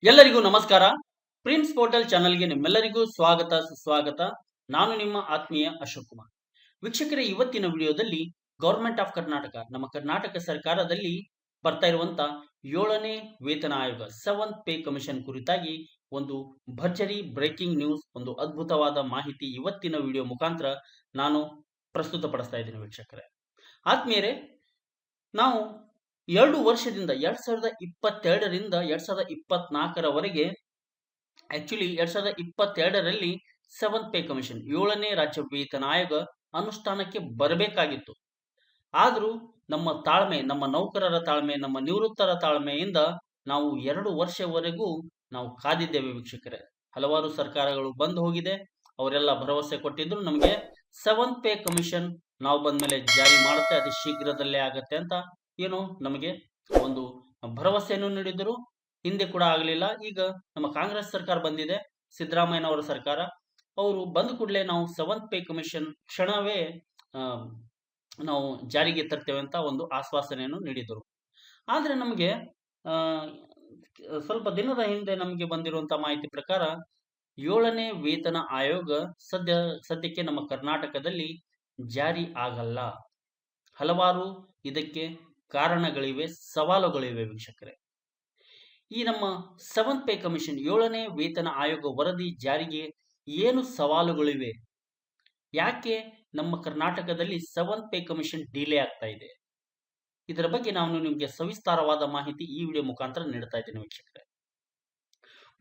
ಎಲ್ಲರಿಗೂ ನಮಸ್ಕಾರ. Prince portal ಚಾನಲ್‌ಗೆ ನಿಮ್ಮೆಲ್ಲರಿಗೂ ಸ್ವಾಗತ ಸುಸ್ವಾಗತ. ನಾನು ನಿಮ್ಮ ಆತ್ಮೀಯ ಅಶೋಕ್ ಕುಮಾರ್. ವೀಕ್ಷಕರೇ, ಇವತ್ತಿನ ವಿಡಿಯೋದಲ್ಲಿ ಗವರ್ನಮೆಂಟ್ ಆಫ್ ಕರ್ನಾಟಕ, ನಮ್ಮ ಕರ್ನಾಟಕ ಸರ್ಕಾರದಲ್ಲಿ ಬರ್ತಾ ಇರುವಂತ 7ನೇ ವೇತನ ಆಯೋಗ 7th ಪೇ ಕಮಿಷನ್ ಕುರಿತಾಗಿ ಒಂದು ಭರ್ಜರಿ ಬ್ರೇಕಿಂಗ್ ನ್ಯೂಸ್, ಒಂದು ಅದ್ಭುತವಾದ ಮಾಹಿತಿ ಇವತ್ತಿನ ವಿಡಿಯೋ ಮುಖಾಂತರ ನಾನು ಪ್ರಸ್ತುತಪಡಿಸ್ತಾ ಇದ್ದೀನಿ ವೀಕ್ಷಕರೇ. ಆತ್ಮೀಯರೇ, ನಾವು 2 ವರ್ಷದಿಂದ 2022ರಿಂದ 2024ರವರೆಗೆ, ಆಕ್ಚುಲಿ 2022ರಲ್ಲಿ 7th ಪೇ ಕಮಿಷನ್ 7ನೇ ರಾಜ್ಯ ವೇತನ ಆಯೋಗ ಅನುಷ್ಠಾನಕ್ಕೆ ಬರಬೇಕಾಗಿತ್ತು. ಆದರೂ ನಮ್ಮ ತಾಳ್ಮೆ, ನಮ್ಮ ನೌಕರರ ತಾಳ್ಮೆ, ನಮ್ಮ ನಿವೃತ್ತರ ತಾಳ್ಮೆಯಿಂದ ನಾವು 2 ವರ್ಷವರೆಗೂ ನಾವು ಕಾದಿದ್ದೇವೆ ವೀಕ್ಷಕರೇ. ಹಲವಾರು ಸರ್ಕಾರಗಳು ಬಂದು ಹೋಗಿದೆ. ಅವರೆಲ್ಲ ಭರವಸೆ ಕೊಟ್ಟಿದ್ರು ನಮಗೆ 7th ಪೇ ಕಮಿಷನ್ ನಾವು ಬಂದ್ಮೇಲೆ ಜಾರಿ ಮಾಡುತ್ತೆ, ಅತಿ ಶೀಘ್ರದಲ್ಲೇ ಆಗತ್ತೆ ಅಂತ ಏನು ನಮಗೆ ಒಂದು ಭರವಸೆಯನ್ನು ನೀಡಿದರು. ಹಿಂದೆ ಕೂಡ ಆಗಲಿಲ್ಲ. ಈಗ ನಮ್ಮ ಕಾಂಗ್ರೆಸ್ ಸರ್ಕಾರ ಬಂದಿದೆ, ಸಿದ್ದರಾಮಯ್ಯನವರ ಸರ್ಕಾರ. ಅವರು ಬಂದ ಕೂಡಲೇ ನಾವು 7th ಪೇ ಕಮಿಷನ್ ಕ್ಷಣವೇ ಆ, ನಾವು ಜಾರಿಗೆ ತರ್ತೇವೆ ಅಂತ ಒಂದು ಆಶ್ವಾಸನೆಯನ್ನು ನೀಡಿದರು. ಆದರೆ ನಮಗೆ ಆ, ಸ್ವಲ್ಪ ದಿನದ ಹಿಂದೆ ನಮಗೆ ಬಂದಿರುವಂತಹ ಮಾಹಿತಿ ಪ್ರಕಾರ 7ನೇ ವೇತನ ಆಯೋಗ ಸದ್ಯಕ್ಕೆ ನಮ್ಮ ಕರ್ನಾಟಕದಲ್ಲಿ ಜಾರಿ ಆಗಲ್ಲ. ಹಲವಾರು ಇದಕ್ಕೆ ಕಾರಣಗಳಿವೆ, ಸವಾಲುಗಳಿವೆ ವೀಕ್ಷಕರೇ. ಈ ನಮ್ಮ 7th ಪೇ ಕಮಿಷನ್ 7ನೇ ವೇತನ ಆಯೋಗ ವರದಿ ಜಾರಿಗೆ ಏನು ಸವಾಲುಗಳಿವೆ, ಯಾಕೆ ನಮ್ಮ ಕರ್ನಾಟಕದಲ್ಲಿ 7th ಪೇ ಕಮಿಷನ್ ಡಿಲೇ ಆಗ್ತಾ ಇದೆ, ಇದರ ಬಗ್ಗೆ ನಾನು ನಿಮಗೆ ಸವಿಸ್ತಾರವಾದ ಮಾಹಿತಿ ಈ ವಿಡಿಯೋ ಮುಖಾಂತರ ನೀಡ್ತಾ ಇದ್ದೀನಿ ವೀಕ್ಷಕರೇ.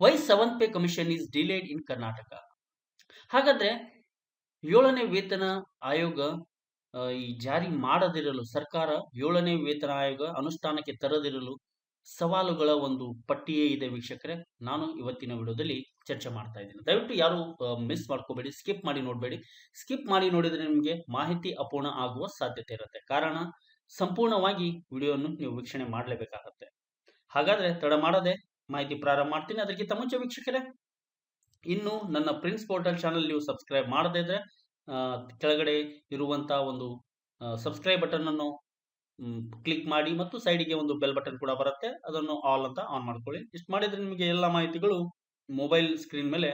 Why 7th pay commission is delayed in Karnataka. ಹಾಗಾದ್ರೆ 7ನೇ ವೇತನ ಆಯೋಗ ಈ ಜಾರಿ ಮಾಡದಿರಲು, ಸರ್ಕಾರ 7ನೇ ವೇತನ ಆಯೋಗ ಅನುಷ್ಠಾನಕ್ಕೆ ತರದಿರಲು ಸವಾಲುಗಳ ಒಂದು ಪಟ್ಟಿಯೇ ಇದೆ ವೀಕ್ಷಕರೇ. ನಾನು ಇವತ್ತಿನ ವಿಡಿಯೋದಲ್ಲಿ ಚರ್ಚೆ ಮಾಡ್ತಾ ಇದ್ದೀನಿ. ದಯವಿಟ್ಟು ಯಾರು ಮಿಸ್ ಮಾಡ್ಕೋಬೇಡಿ, ಸ್ಕಿಪ್ ಮಾಡಿ ನೋಡಬೇಡಿ. ಸ್ಕಿಪ್ ಮಾಡಿ ನೋಡಿದ್ರೆ ನಿಮಗೆ ಮಾಹಿತಿ ಅಪೂರ್ಣ ಆಗುವ ಸಾಧ್ಯತೆ ಇರುತ್ತೆ. ಕಾರಣ, ಸಂಪೂರ್ಣವಾಗಿ ವಿಡಿಯೋವನ್ನು ನೀವು ವೀಕ್ಷಣೆ ಮಾಡಲೇಬೇಕಾಗತ್ತೆ. ಹಾಗಾದ್ರೆ ತಡ ಮಾಡದೆ ಮಾಹಿತಿ ಪ್ರಾರಂಭ ಮಾಡ್ತೀನಿ. ಅದಕ್ಕಿಂತ ಮುಂಚೆ ವೀಕ್ಷಕರೇ, ಇನ್ನು ನನ್ನ ಪ್ರಿನ್ಸ್ ಪೋರ್ಟಲ್ ಚಾನಲ್ ನೀವು ಸಬ್ಸ್ಕ್ರೈಬ್ ಮಾಡದೇ ಇದ್ರೆ ಕೆಳಗಡೆ ಇರುವಂತಹ ಒಂದು ಸಬ್ಸ್ಕ್ರೈಬ್ ಬಟನ್ ಅನ್ನು ಕ್ಲಿಕ್ ಮಾಡಿ ಮತ್ತು ಸೈಡಿಗೆ ಒಂದು ಬೆಲ್ ಬಟನ್ ಕೂಡ ಬರುತ್ತೆ, ಅದನ್ನು ಆಲ್ ಅಂತ ಆನ್ ಮಾಡ್ಕೊಳ್ಳಿ. ಇಷ್ಟು ಮಾಡಿದ್ರೆ ನಿಮಗೆ ಎಲ್ಲ ಮಾಹಿತಿಗಳು ಮೊಬೈಲ್ ಸ್ಕ್ರೀನ್ ಮೇಲೆ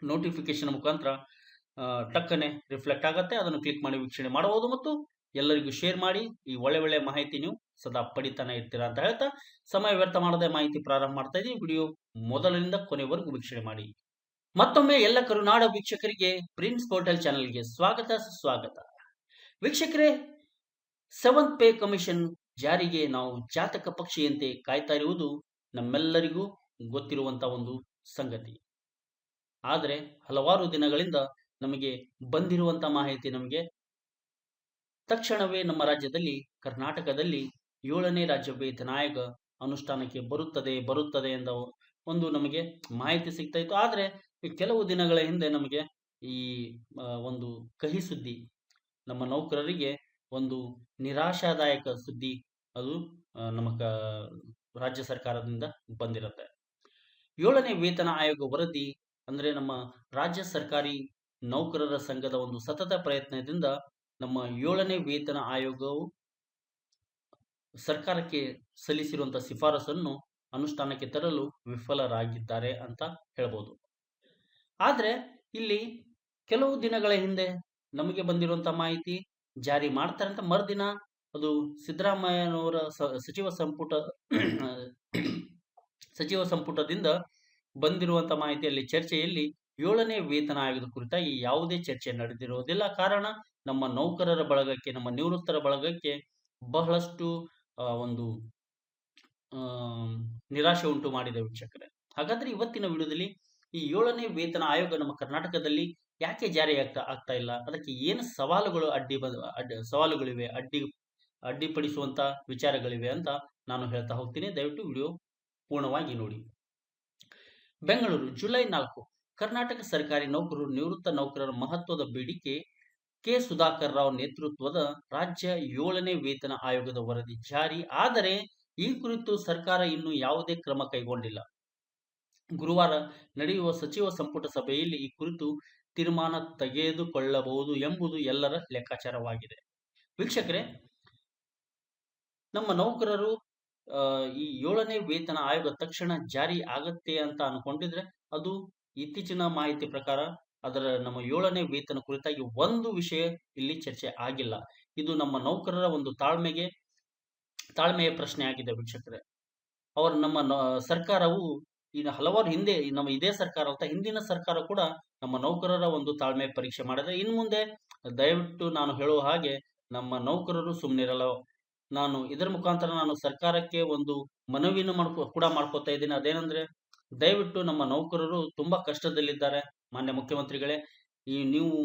ನೋಟಿಫಿಕೇಶನ್ ಮುಖಾಂತರ ಟಕ್ಕನೆ ರಿಫ್ಲೆಕ್ಟ್ ಆಗುತ್ತೆ. ಅದನ್ನು ಕ್ಲಿಕ್ ಮಾಡಿ ವೀಕ್ಷಣೆ ಮಾಡಬಹುದು ಮತ್ತು ಎಲ್ಲರಿಗೂ ಶೇರ್ ಮಾಡಿ. ಈ ಒಳ್ಳೆ ಮಾಹಿತಿ ನೀವು ಸದಾ ಪಡಿತಾನೆ ಇರ್ತೀರಾ ಅಂತ ಹೇಳ್ತಾ ಸಮಯ ವ್ಯರ್ಥ ಮಾಡದೆ ಮಾಹಿತಿ ಪ್ರಾರಂಭ ಮಾಡ್ತಾ ಇದ್ದೀವಿ. ವಿಡಿಯೋ ಮೊದಲಿನಿಂದ ಕೊನೆವರೆಗೂ ವೀಕ್ಷಣೆ ಮಾಡಿ. ಮತ್ತೊಮ್ಮೆ ಎಲ್ಲ ಕರುನಾಡ ವೀಕ್ಷಕರಿಗೆ ಪ್ರಿನ್ಸ್ ಪೋರ್ಟಲ್ ಚಾನೆಲ್ಗೆ ಸ್ವಾಗತ ಸುಸ್ವಾಗತ. ವೀಕ್ಷಕರೇ, 7th ಪೇ ಕಮಿಷನ್ ಜಾರಿಗೆ ನಾವು ಜಾತಕ ಪಕ್ಷಿಯಂತೆ ಕಾಯ್ತಾ ಇರುವುದು ನಮ್ಮೆಲ್ಲರಿಗೂ ಗೊತ್ತಿರುವಂತಹ ಒಂದು ಸಂಗತಿ. ಆದರೆ ಹಲವಾರು ದಿನಗಳಿಂದ ನಮಗೆ ಬಂದಿರುವಂತಹ ಮಾಹಿತಿ, ನಮಗೆ ತಕ್ಷಣವೇ ನಮ್ಮ ರಾಜ್ಯದಲ್ಲಿ, ಕರ್ನಾಟಕದಲ್ಲಿ 7ನೇ ರಾಜ್ಯ ವೇತನ ಆಯೋಗ ಅನುಷ್ಠಾನಕ್ಕೆ ಬರುತ್ತದೆ ಎಂದ ಒಂದು ನಮಗೆ ಮಾಹಿತಿ ಸಿಗ್ತಾ ಇತ್ತು. ಆದರೆ ಕೆಲವು ದಿನಗಳ ಹಿಂದೆ ನಮಗೆ ಈ ಒಂದು ಕಹಿ ಸುದ್ದಿ, ನಮ್ಮ ನೌಕರರಿಗೆ ಒಂದು ನಿರಾಶಾದಾಯಕ ಸುದ್ದಿ, ಅದು ನಮ್ಮ ರಾಜ್ಯ ಸರ್ಕಾರದಿಂದ ಬಂದಿರುತ್ತೆ. 7ನೇ ವೇತನ ಆಯೋಗ ವರದಿ ಅಂದ್ರೆ ನಮ್ಮ ರಾಜ್ಯ ಸರ್ಕಾರಿ ನೌಕರರ ಸಂಘದ ಒಂದು ಸತತ ಪ್ರಯತ್ನದಿಂದ ನಮ್ಮ 7ನೇ ವೇತನ ಆಯೋಗವು ಸರ್ಕಾರಕ್ಕೆ ಸಲ್ಲಿಸಿರುವಂತಹ ಶಿಫಾರಸನ್ನು ಅನುಷ್ಠಾನಕ್ಕೆ ತರಲು ವಿಫಲರಾಗಿದ್ದಾರೆ ಅಂತ ಹೇಳ್ಬೋದು. ಆದ್ರೆ ಇಲ್ಲಿ ಕೆಲವು ದಿನಗಳ ಹಿಂದೆ ನಮಗೆ ಬಂದಿರುವಂತಹ ಮಾಹಿತಿ, ಜಾರಿ ಮಾಡ್ತಾರೆ ಅಂತ ಮರುದಿನ ಅದು ಸಿದ್ದರಾಮಯ್ಯನವರ ಸಚಿವ ಸಂಪುಟದಿಂದ ಬಂದಿರುವಂತಹ ಮಾಹಿತಿಯಲ್ಲಿ ಚರ್ಚೆಯಲ್ಲಿ 7ನೇ ವೇತನ ಆಯೋಗದ ಕುರಿತಾಗಿ ಯಾವುದೇ ಚರ್ಚೆ ನಡೆದಿರುವುದಿಲ್ಲ. ಕಾರಣ, ನಮ್ಮ ನೌಕರರ ಬಳಗಕ್ಕೆ, ನಮ್ಮ ನಿವೃತ್ತರ ಬಳಗಕ್ಕೆ ಬಹಳಷ್ಟು ಒಂದು ನಿರಾಶೆ ಉಂಟು ಮಾಡಿದೆ ವೀಕ್ಷಕರೇ. ಹಾಗಾದ್ರೆ ಇವತ್ತಿನ ವಿಡಿಯೋದಲ್ಲಿ ಈ 7ನೇ ವೇತನ ಆಯೋಗ ನಮ್ಮ ಕರ್ನಾಟಕದಲ್ಲಿ ಯಾಕೆ ಜಾರಿ ಆಗ್ತಾ ಇಲ್ಲ, ಅದಕ್ಕೆ ಏನು ಸವಾಲುಗಳು ಸವಾಲುಗಳಿವೆ, ಅಡ್ಡಿಪಡಿಸುವಂತ ವಿಚಾರಗಳಿವೆ ಅಂತ ನಾನು ಹೇಳ್ತಾ ಹೋಗ್ತೀನಿ. ದಯವಿಟ್ಟು ವಿಡಿಯೋ ಪೂರ್ಣವಾಗಿ ನೋಡಿ. ಬೆಂಗಳೂರು, ಜುಲೈ 4. ಕರ್ನಾಟಕ ಸರ್ಕಾರಿ ನೌಕರರು, ನಿವೃತ್ತ ನೌಕರರ ಮಹತ್ವದ ಬೇಡಿಕೆ. ಕೆ ಸುಧಾಕರ್ ರಾವ್ ನೇತೃತ್ವದ ರಾಜ್ಯ 7ನೇ ವೇತನ ಆಯೋಗದ ವರದಿ ಜಾರಿ, ಆದರೆ ಈ ಕುರಿತು ಸರ್ಕಾರ ಇನ್ನೂ ಯಾವುದೇ ಕ್ರಮ ಕೈಗೊಂಡಿಲ್ಲ. ಗುರುವಾರ ನಡೆಯುವ ಸಚಿವ ಸಂಪುಟ ಸಭೆಯಲ್ಲಿ ಈ ಕುರಿತು ತೀರ್ಮಾನ ತೆಗೆದುಕೊಳ್ಳಬಹುದು ಎಂಬುದು ಎಲ್ಲರ ಲೆಕ್ಕಾಚಾರವಾಗಿದೆ. ವೀಕ್ಷಕರೇ, ನಮ್ಮ ನೌಕರರು ಈ 7ನೇ ವೇತನ ಆಯೋಗ ತಕ್ಷಣ ಜಾರಿ ಆಗತ್ತೆ ಅಂತ ಅನ್ಕೊಂಡಿದ್ರೆ ಅದು ಇತ್ತೀಚಿನ ಮಾಹಿತಿ ಪ್ರಕಾರ ಅದರ ನಮ್ಮ 7ನೇ ವೇತನ ಕುರಿತಾಗಿ ಒಂದು ವಿಷಯ ಇಲ್ಲಿ ಚರ್ಚೆ ಆಗಿಲ್ಲ. ಇದು ನಮ್ಮ ನೌಕರರ ಒಂದು ತಾಳ್ಮೆಯ ಪ್ರಶ್ನೆ ಆಗಿದೆ ವೀಕ್ಷಕರೇ. ಅವರು ಸರ್ಕಾರವು ಈಗ ಹಲವಾರು ಹಿಂದೆ ನಮ್ಮ ಇದೇ ಸರ್ಕಾರ ಅಂತ ಹಿಂದಿನ ಸರ್ಕಾರ ಕೂಡ ನಮ್ಮ ನೌಕರರ ಒಂದು ತಾಳ್ಮೆ ಪರೀಕ್ಷೆ ಮಾಡಿದೆ. ಇನ್ನು ಮುಂದೆ ದಯವಿಟ್ಟು ನಾನು ಹೇಳುವ ಹಾಗೆ ನಮ್ಮ ನೌಕರರು ಸುಮ್ಮನಿರಲ್ಲ. ನಾನು ಇದರ ಮುಖಾಂತರ ನಾನು ಸರ್ಕಾರಕ್ಕೆ ಒಂದು ಮನವಿಯನ್ನು ಮಾಡ್ಕೋತಾ ಇದ್ದೀನಿ. ಅದೇನಂದ್ರೆ ದಯವಿಟ್ಟು ನಮ್ಮ ನೌಕರರು ತುಂಬಾ ಕಷ್ಟದಲ್ಲಿದ್ದಾರೆ. ಮಾನ್ಯ ಮುಖ್ಯಮಂತ್ರಿಗಳೇ, ನೀವು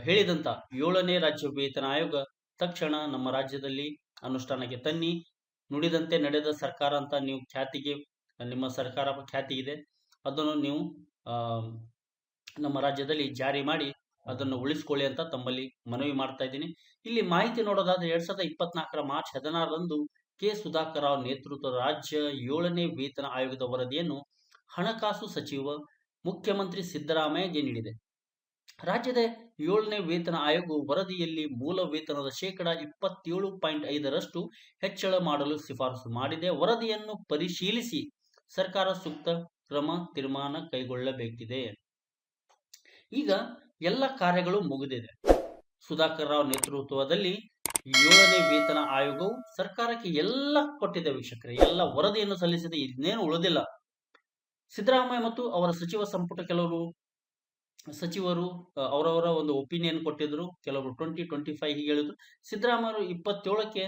ಹೇಳಿದಂತ 7ನೇ ರಾಜ್ಯ ವೇತನ ಆಯೋಗ ತಕ್ಷಣ ನಮ್ಮ ರಾಜ್ಯದಲ್ಲಿ ಅನುಷ್ಠಾನಕ್ಕೆ ತನ್ನಿ. ನುಡಿದಂತೆ ನಡೆದ ಸರ್ಕಾರ ಅಂತ ನೀವು ನಿಮ್ಮ ಸರ್ಕಾರ ಖ್ಯಾತಿ ಇದೆ. ಅದನ್ನು ನೀವು ನಮ್ಮ ರಾಜ್ಯದಲ್ಲಿ ಜಾರಿ ಮಾಡಿ ಅದನ್ನು ಉಳಿಸಿಕೊಳ್ಳಿ ಅಂತ ತಮ್ಮಲ್ಲಿ ಮನವಿ ಮಾಡ್ತಾ ಇದ್ದೀನಿ. ಇಲ್ಲಿ ಮಾಹಿತಿ ನೋಡೋದಾದ್ರೆ 2024 ಮಾರ್ಚ್ 16ರಂದು ಕೆ ಸುಧಾಕರ್ ರಾವ್ ನೇತೃತ್ವದ ರಾಜ್ಯ 7ನೇ ವೇತನ ಆಯೋಗದ ವರದಿಯನ್ನು ಹಣಕಾಸು ಸಚಿವ ಮುಖ್ಯಮಂತ್ರಿ ಸಿದ್ದರಾಮಯ್ಯಗೆ ನೀಡಿದೆ. ರಾಜ್ಯದ 7ನೇ ವೇತನ ಆಯೋಗವು ವರದಿಯಲ್ಲಿ ಮೂಲ ವೇತನದ ಶೇಕಡ 27.5ರಷ್ಟು ಹೆಚ್ಚಳ ಮಾಡಲು ಶಿಫಾರಸು ಮಾಡಿದೆ. ವರದಿಯನ್ನು ಪರಿಶೀಲಿಸಿ ಸರ್ಕಾರ ಸೂಕ್ತ ತೀರ್ಮಾನ ಕೈಗೊಳ್ಳಬೇಕಿದೆ. ಈಗ ಎಲ್ಲ ಕಾರ್ಯಗಳು ಮುಗಿದಿದೆ. ಸುಧಾಕರ್ ರಾವ್ ನೇತೃತ್ವದಲ್ಲಿ 7ನೇ ವೇತನ ಆಯೋಗವು ಸರ್ಕಾರಕ್ಕೆ ಎಲ್ಲ ಕೊಟ್ಟಿದೆ ವೀಕ್ಷಕರೇ. ಎಲ್ಲ ವರದಿಯನ್ನು ಸಲ್ಲಿಸಿದೆ, ಇನ್ನೇನು ಉಳಿದಿಲ್ಲ. ಸಿದ್ದರಾಮಯ್ಯ ಮತ್ತು ಅವರ ಸಚಿವ ಸಂಪುಟ ಕೆಲವರು ಸಚಿವರು ಅವರವರ ಒಂದು ಒಪಿನಿಯನ್ ಕೊಟ್ಟಿದ್ರು. ಕೆಲವರು 2025 ಹೀಗೆ ಹೇಳಿದ್ರು. ಸಿದ್ದರಾಮಯ್ಯರು 27ಕ್ಕೆ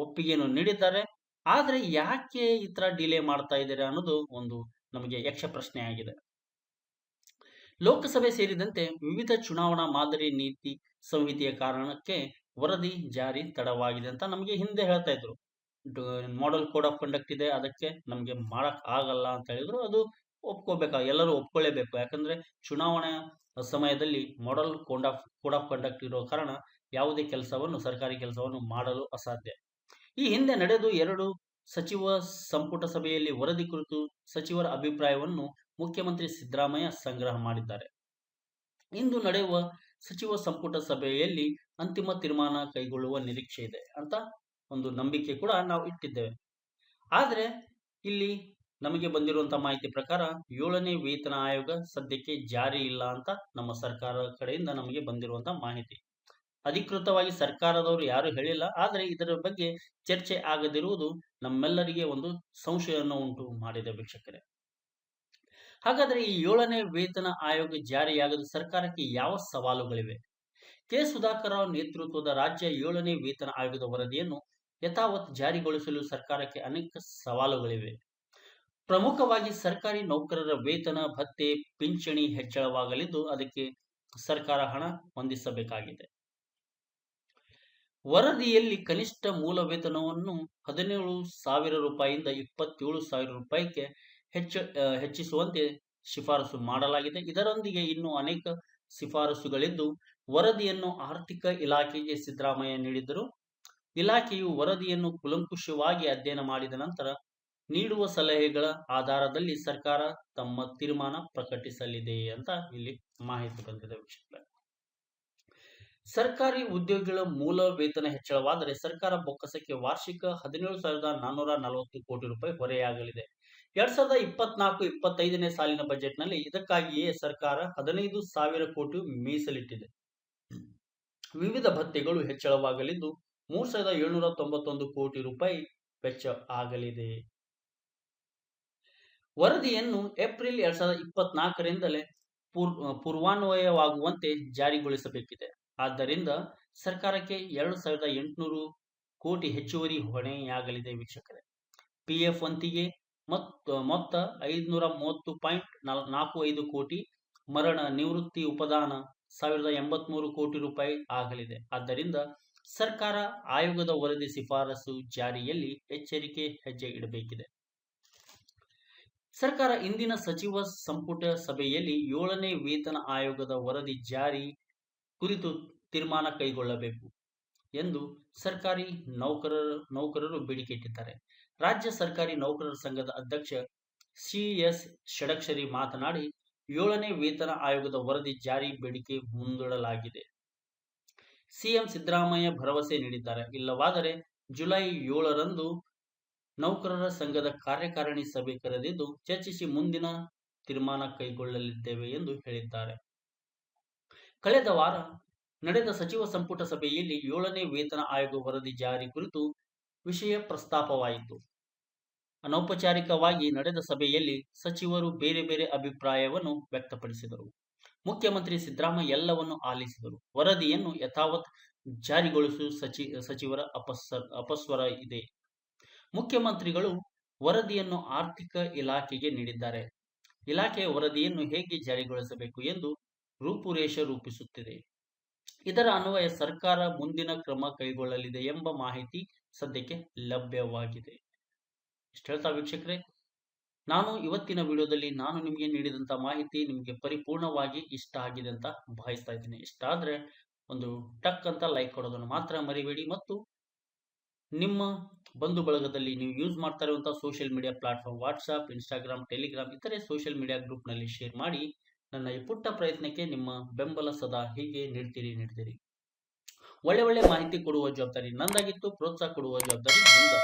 ಒಪ್ಪಿಗೆಯನ್ನು ನೀಡಿದ್ದಾರೆ. ಆದ್ರೆ ಯಾಕೆ ಈ ತರ ಡಿಲೇ ಮಾಡ್ತಾ ಇದ್ದಾರೆ ಅನ್ನೋದು ಒಂದು ನಮಗೆ ಯಕ್ಷ ಪ್ರಶ್ನೆ ಆಗಿದೆ. ಲೋಕಸಭೆ ಸೇರಿದಂತೆ ವಿವಿಧ ಚುನಾವಣಾ ಮಾದರಿ ನೀತಿ ಸಂಹಿತೆಯ ಕಾರಣಕ್ಕೆ ವರದಿ ಜಾರಿ ತಡವಾಗಿದೆ ಅಂತ ನಮಗೆ ಹಿಂದೆ ಹೇಳ್ತಾ ಇದ್ರು. ಮಾಡೆಲ್ ಕೋಡ್ ಆಫ್ ಕಂಡಕ್ಟ್ ಇದೆ, ಅದಕ್ಕೆ ನಮಗೆ ಮಾಡಕ್ ಆಗಲ್ಲ ಅಂತ ಹೇಳಿದ್ರು. ಅದು ಎಲ್ಲರೂ ಒಪ್ಕೊಳ್ಳೇಬೇಕು. ಯಾಕಂದ್ರೆ ಚುನಾವಣಾ ಸಮಯದಲ್ಲಿ ಮಾಡೆಲ್ ಕೋಡ್ ಆಫ್ ಕಂಡಕ್ಟ್ ಇರೋ ಕಾರಣ ಯಾವುದೇ ಸರ್ಕಾರಿ ಕೆಲಸವನ್ನು ಮಾಡಲು ಅಸಾಧ್ಯ. ಈ ಹಿಂದೆ ನಡೆದು 2 ಸಚಿವ ಸಂಪುಟ ಸಭೆಯಲ್ಲಿ ವರದಿ ಕುರಿತು ಸಚಿವರ ಅಭಿಪ್ರಾಯವನ್ನು ಮುಖ್ಯಮಂತ್ರಿ ಸಿದ್ದರಾಮಯ್ಯ ಸಂಗ್ರಹ ಮಾಡಿದ್ದಾರೆ. ಇಂದು ನಡೆಯುವ ಸಚಿವ ಸಂಪುಟ ಸಭೆಯಲ್ಲಿ ಅಂತಿಮ ತೀರ್ಮಾನ ಕೈಗೊಳ್ಳುವ ನಿರೀಕ್ಷೆ ಇದೆ ಅಂತ ಒಂದು ನಂಬಿಕೆ ಕೂಡ ನಾವು ಇಟ್ಟಿದ್ದೇವೆ. ಆದ್ರೆ ಇಲ್ಲಿ ನಮಗೆ ಬಂದಿರುವಂತಹ ಮಾಹಿತಿ ಪ್ರಕಾರ 7ನೇ ವೇತನ ಆಯೋಗ ಸದ್ಯಕ್ಕೆ ಜಾರಿ ಇಲ್ಲ ಅಂತ ನಮ್ಮ ಸರ್ಕಾರ ಕಡೆಯಿಂದ ನಮಗೆ ಬಂದಿರುವಂತಹ ಮಾಹಿತಿ. ಅಧಿಕೃತವಾಗಿ ಸರ್ಕಾರದವರು ಯಾರು ಹೇಳಿಲ್ಲ. ಆದರೆ ಇದರ ಬಗ್ಗೆ ಚರ್ಚೆ ಆಗದಿರುವುದು ನಮ್ಮೆಲ್ಲರಿಗೆ ಒಂದು ಸಂಶಯವನ್ನು ಉಂಟು ಮಾಡಿದೆ ವೀಕ್ಷಕರೇ. ಹಾಗಾದ್ರೆ ಈ 7ನೇ ವೇತನ ಆಯೋಗ ಜಾರಿಯಾಗದ ಸರ್ಕಾರಕ್ಕೆ ಯಾವ ಸವಾಲುಗಳಿವೆ? ಕೆ ಸುಧಾಕರ್ ರಾವ್ ನೇತೃತ್ವದ ರಾಜ್ಯ 7ನೇ ವೇತನ ಆಯೋಗದ ವರದಿಯನ್ನು ಯಥಾವತ್ ಜಾರಿಗೊಳಿಸಲು ಸರ್ಕಾರಕ್ಕೆ ಅನೇಕ ಸವಾಲುಗಳಿವೆ. ಪ್ರಮುಖವಾಗಿ ಸರ್ಕಾರಿ ನೌಕರರ ವೇತನ, ಭತ್ಯೆ, ಪಿಂಚಣಿ ಹೆಚ್ಚಳವಾಗಲಿದ್ದು ಅದಕ್ಕೆ ಸರ್ಕಾರ ಹಣ ಹೊಂದಿಸಬೇಕಾಗಿದೆ. ವರದಿಯಲ್ಲಿ ಕನಿಷ್ಠ ಮೂಲ ವೇತನವನ್ನು 17,000 ರೂಪಾಯಿಯಿಂದ 27,000 ರೂಪಾಯಿಗೆ ಹೆಚ್ಚಿಸುವಂತೆ ಶಿಫಾರಸು ಮಾಡಲಾಗಿದೆ. ಇದರೊಂದಿಗೆ ಇನ್ನೂ ಅನೇಕ ಶಿಫಾರಸುಗಳಿದ್ದು ವರದಿಯನ್ನು ಆರ್ಥಿಕ ಇಲಾಖೆಗೆ ಸಿದ್ದರಾಮಯ್ಯ ನೀಡಿದ್ದರು. ಇಲಾಖೆಯು ವರದಿಯನ್ನು ಕೂಲಂಕುಷವಾಗಿ ಅಧ್ಯಯನ ಮಾಡಿದ ನಂತರ ನೀಡುವ ಸಲಹೆಗಳ ಆಧಾರದಲ್ಲಿ ಸರ್ಕಾರ ತಮ್ಮ ತೀರ್ಮಾನ ಪ್ರಕಟಿಸಲಿದೆ ಅಂತ ಇಲ್ಲಿ ಮಾಹಿತಿ ಬಂದಿದೆ ವೀಕ್ಷಕರೇ. ಸರ್ಕಾರಿ ಉದ್ಯೋಗಿಗಳ ಮೂಲ ವೇತನ ಹೆಚ್ಚಳವಾದರೆ ಸರ್ಕಾರ ಬೊಕ್ಕಸಕ್ಕೆ ವಾರ್ಷಿಕ 17,440 ಕೋಟಿ ರೂಪಾಯಿ ಹೊರೆಯಾಗಲಿದೆ. 2024-25ನೇ ಸಾಲಿನ ಬಜೆಟ್ನಲ್ಲಿ ಇದಕ್ಕಾಗಿಯೇ ಸರ್ಕಾರ 15,000 ಕೋಟಿ ಮೀಸಲಿಟ್ಟಿದೆ. ವಿವಿಧ ಭತ್ಯೆಗಳು ಹೆಚ್ಚಳವಾಗಲಿದ್ದು 3,791 ಕೋಟಿ ರೂಪಾಯಿ ವೆಚ್ಚ ಆಗಲಿದೆ. ವರದಿಯನ್ನು ಏಪ್ರಿಲ್ 2024ರಿಂದಲೇ ಪೂರ್ವಾನ್ವಯವಾಗುವಂತೆ ಜಾರಿಗೊಳಿಸಬೇಕಿದೆ. ಆದ್ದರಿಂದ ಸರ್ಕಾರಕ್ಕೆ 2,800 ಕೋಟಿ ಹೆಚ್ಚುವರಿ ಹೊಣೆಯಾಗಲಿದೆ ವೀಕ್ಷಕರೇ. ಪಿಎಫ್ ವಂತಿಗೆ ಮೊತ್ತ 530.45 ಕೋಟಿ, ಮರಣ ನಿವೃತ್ತಿ ಉಪದಾನ 1,083 ಕೋಟಿ ರೂಪಾಯಿ ಆಗಲಿದೆ. ಆದ್ದರಿಂದ ಸರ್ಕಾರ ಆಯೋಗದ ವರದಿ ಶಿಫಾರಸು ಜಾರಿಯಲ್ಲಿ ಎಚ್ಚರಿಕೆ ಹೆಜ್ಜೆ ಇಡಬೇಕಿದೆ. ಸರ್ಕಾರ ಇಂದಿನ ಸಚಿವ ಸಂಪುಟ ಸಭೆಯಲ್ಲಿ 7ನೇ ವೇತನ ಆಯೋಗದ ವರದಿ ಜಾರಿ ಕುರಿತು ತೀರ್ಮಾನ ಕೈಗೊಳ್ಳಬೇಕು ಎಂದು ಸರ್ಕಾರಿ ನೌಕರರು ಬೇಡಿಕೆ ಇಟ್ಟಿದ್ದಾರೆ. ರಾಜ್ಯ ಸರ್ಕಾರಿ ನೌಕರರ ಸಂಘದ ಅಧ್ಯಕ್ಷ ಸಿ.ಎಸ್. ಷಡಕ್ಷರಿ ಮಾತನಾಡಿ, 7ನೇ ವೇತನ ಆಯೋಗದ ವರದಿ ಜಾರಿ ಬೇಡಿಕೆ ಮುಂದೂಡಲಾಗಿದೆ. ಸಿಎಂ ಸಿದ್ದರಾಮಯ್ಯ ಭರವಸೆ ನೀಡಿದ್ದಾರೆ. ಇಲ್ಲವಾದರೆ ಜುಲೈ 7ರಂದು ನೌಕರರ ಸಂಘದ ಕಾರ್ಯಕಾರಿಣಿ ಸಭೆ ಕರೆದಿದ್ದು ಚರ್ಚಿಸಿ ಮುಂದಿನ ತೀರ್ಮಾನ ಕೈಗೊಳ್ಳಲಿದ್ದೇವೆ ಎಂದು ಹೇಳಿದ್ದಾರೆ. ಕಳೆದ ವಾರ ನಡೆದ ಸಚಿವ ಸಂಪುಟ ಸಭೆಯಲ್ಲಿ 7ನೇ ವೇತನ ಆಯೋಗ ವರದಿ ಜಾರಿ ಕುರಿತು ವಿಷಯ ಪ್ರಸ್ತಾಪವಾಯಿತು. ಅನೌಪಚಾರಿಕವಾಗಿ ನಡೆದ ಸಭೆಯಲ್ಲಿ ಸಚಿವರು ಬೇರೆ ಬೇರೆ ಅಭಿಪ್ರಾಯವನ್ನು ವ್ಯಕ್ತಪಡಿಸಿದರು. ಮುಖ್ಯಮಂತ್ರಿ ಸಿದ್ದರಾಮಯ್ಯ ಎಲ್ಲವನ್ನು ಆಲಿಸಿದರು. ವರದಿಯನ್ನು ಯಥಾವತ್ ಜಾರಿಗೊಳಿಸುವ ಸಚಿವರ ಅಪಸ್ವರ ಇದೆ. ಮುಖ್ಯಮಂತ್ರಿಗಳು ವರದಿಯನ್ನು ಆರ್ಥಿಕ ಇಲಾಖೆಗೆ ನೀಡಿದ್ದಾರೆ. ಇಲಾಖೆಯ ವರದಿಯನ್ನು ಹೇಗೆ ಜಾರಿಗೊಳಿಸಬೇಕು ಎಂದು ರೂಪುರೇಷೆ ರೂಪಿಸುತ್ತಿದೆ. ಇದರ ಅನ್ವಯ ಸರ್ಕಾರ ಮುಂದಿನ ಕ್ರಮ ಕೈಗೊಳ್ಳಲಿದೆ ಎಂಬ ಮಾಹಿತಿ ಸದ್ಯಕ್ಕೆ ಲಭ್ಯವಾಗಿದೆ. ಇಷ್ಟು ಹೇಳ್ತಾ ವೀಕ್ಷಕರೇ, ನಾನು ಇವತ್ತಿನ ವಿಡಿಯೋದಲ್ಲಿ ನಾನು ನಿಮಗೆ ನೀಡಿದಂಥ ಮಾಹಿತಿ ನಿಮಗೆ ಪರಿಪೂರ್ಣವಾಗಿ ಇಷ್ಟ ಆಗಿದೆ ಅಂತ ಭಾವಿಸ್ತಾ ಇದ್ದೀನಿ. ಇಷ್ಟ ಆದರೆ ಒಂದು ಟಕ್ ಅಂತ ಲೈಕ್ ಕೊಡೋದನ್ನು ಮಾತ್ರ ಮರಿಬೇಡಿ ಮತ್ತು ನಿಮ್ಮ ಬಂಧು ಬಳಗದಲ್ಲಿ ನೀವು ಯೂಸ್ ಮಾಡ್ತಾ ಇರುವಂತಹ social media platform WhatsApp, Instagram, Telegram ಇತರೆ ಸೋಷಿಯಲ್ ಮೀಡಿಯಾ ಗ್ರೂಪ್ನಲ್ಲಿ ಶೇರ್ ಮಾಡಿ ನನ್ನ ಈ ಪುಟ್ಟ ಪ್ರಯತ್ನಕ್ಕೆ ನಿಮ್ಮ ಬೆಂಬಲ ಸದಾ ಹೀಗೆ ನೀಡ್ತೀರಿ. ಒಳ್ಳೆ ಮಾಹಿತಿ ಕೊಡುವ ಜವಾಬ್ದಾರಿ ನಂದಾಗಿತ್ತು, ಪ್ರೋತ್ಸಾಹ ಕೊಡುವ ಜವಾಬ್ದಾರಿ ನಿಮ್ದು.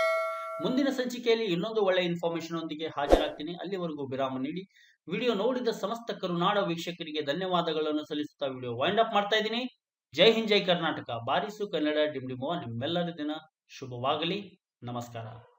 ಮುಂದಿನ ಸಂಚಿಕೆಯಲ್ಲಿ ಇನ್ನೊಂದು ಒಳ್ಳೆ ಇನ್ಫಾರ್ಮೇಶನ್ ಒಂದಿಗೆ ಹಾಜರಾಗ್ತೀನಿ. ಅಲ್ಲಿವರೆಗೂ ವಿರಾಮ ನೀಡಿ ವಿಡಿಯೋ ನೋಡಿದ ಸಮಸ್ತ ಕರುನಾಡ ವೀಕ್ಷಕರಿಗೆ ಧನ್ಯವಾದಗಳನ್ನು ಸಲ್ಲಿಸುತ್ತಾ ವಿಡಿಯೋ ವೈಂಡ್ ಅಪ್ ಮಾಡ್ತಾ ಇದ್ದೀನಿ. ಜೈ ಹಿಂದ್, ಜೈ ಕರ್ನಾಟಕ. ಬಾರಿಸು ಕನ್ನಡ ಡಿಂಡಿಮೋ. ನಿಮ್ಮೆಲ್ಲರ ದಿನ ಶುಭವಾಗಲಿ. ನಮಸ್ಕಾರ.